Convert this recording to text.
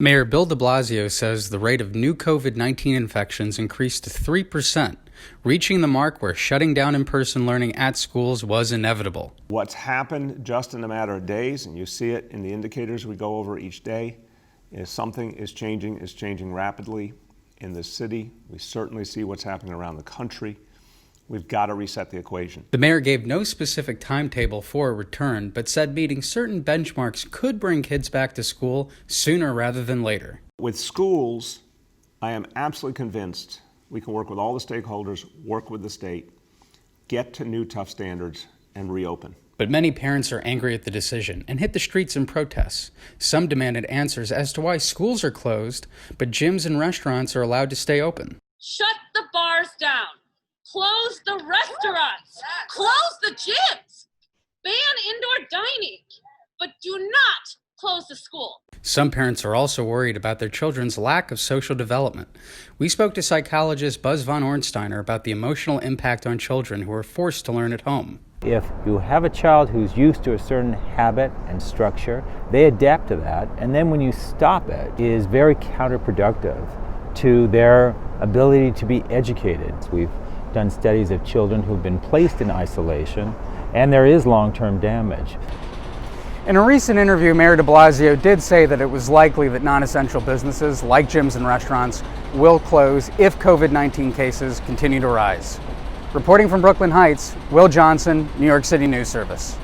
Mayor Bill de Blasio says the rate of new COVID-19 infections increased to 3%, reaching the mark where shutting down in-person learning at schools was inevitable. What's happened just in a matter of days, and you see it in the indicators we go over each day, is something is changing rapidly in this city. We certainly see what's happening around the country. We've got to reset the equation. The mayor gave no specific timetable for a return, but said meeting certain benchmarks could bring kids back to school sooner rather than later. With schools, I am absolutely convinced we can work with all the stakeholders, work with the state, get to new tough standards, and reopen. But many parents are angry at the decision and hit the streets in protests. Some demanded answers as to why schools are closed, but gyms and restaurants are allowed to stay open. Shut the bars down. Close the restaurants. Close the gyms. Ban indoor dining. But do not close the school. Some parents are also worried about their children's lack of social development. We spoke to psychologist Buzz von Ornsteiner about the emotional impact on children who are forced to learn at home. If you have a child who's used to a certain habit and structure, they adapt to that, and then when you stop it, it is very counterproductive to their ability to be educated. We've done studies of children who've been placed in isolation, and there is long-term damage. In a recent interview, Mayor de Blasio did say that it was likely that non-essential businesses like gyms and restaurants will close if COVID-19 cases continue to rise. Reporting from Brooklyn Heights, Will Johnson, New York City News Service.